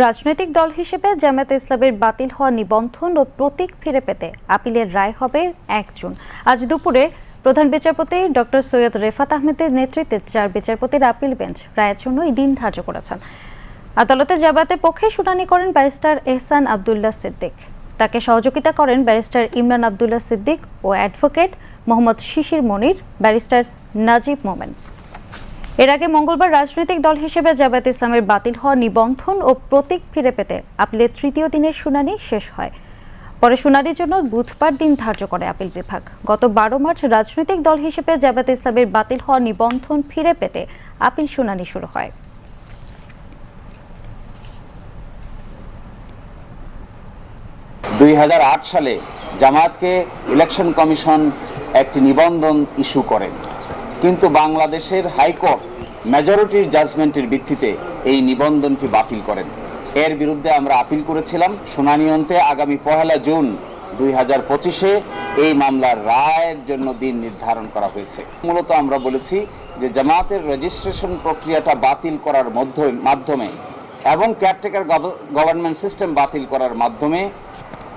রাজনৈতিক দল হিসেবে জামায়াতে ইসলামের বাতিল হওয়া নিবন্ধন ও প্রতীক ফিরে পেতে আপিলের রায় হবে ১ জুন। আজ দুপুরে প্রধান বিচারপতি ডক্টর সৈয়দ রেফাত আহমেদের নেতৃত্বে ৪ বিচারপতির আপিল বেঞ্চ রায়ের জন্য এই দিন ধার্য করেছেন। আদালতে জামায়াতের পক্ষে শুনানি করেন ব্যারিস্টার এহসান আবদুল্লাহ সিদ্দিক। তাকে সহযোগিতা করেন ব্যারিস্টার ইমরান আবদুল্লাহ সিদ্দিক ও অ্যাডভোকেট মোহাম্মদ শিশির মনির, ব্যারিস্টার নাজিব মোমেন। এর আগে মঙ্গলবার রাজনৈতিক দল হিসেবে জামায়াতে ইসলামের বাতিল হওয়া নিবন্ধন ও প্রতীক ফিরে পেতে আপিলের তৃতীয় দিনের শুনানি শেষ হয়। পরে শুনানির জন্য বুধবার দিন ধার্য করে আপিল বিভাগ। গত ১২ মার্চ রাজনৈতিক দল হিসেবে জামায়াতে ইসলামের বাতিল হওয়া নিবন্ধন ফিরে পেতে আপিল শুনানি শুরু হয়। ২০০৮ সালে জামায়াতকে ইলেকশন কমিশন একটি নিবন্ধন ইস্যু করেন, কিন্তু বাংলাদেশের হাইকোর্ট মেজরিটির জাজমেন্টের ভিত্তিতে এই নিবন্ধনটি বাতিল করেন। এর বিরুদ্ধে আমরা আপিল করেছিলাম। শুনানি অন্তে আগামী ১ জুন ২০২৫-এ এই মামলার রায়ের জন্য দিন নির্ধারণ করা হয়েছে। মূলত আমরা বলেছি যে জামায়াতের রেজিস্ট্রেশন প্রক্রিয়াটা বাতিল করার মাধ্যমে এবং কেয়ারটেকার গভর্নমেন্ট সিস্টেম বাতিল করার মাধ্যমে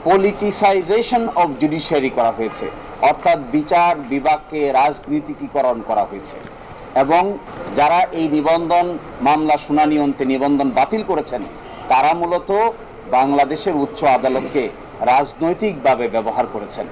পলিটিসাইজেশন অফ জুডিশিয়ারি করা হয়েছে, অর্থাৎ বিচার বিভাগকে রাজনীতিকীকরণ করা হয়েছে। এবং যারা এই নিবন্ধন মামলা শুনানি অন্তে নিবন্ধন বাতিল করেছেন তারা মূলত বাংলাদেশের উচ্চ আদালতকে রাজনৈতিকভাবে ব্যবহার করেছেন।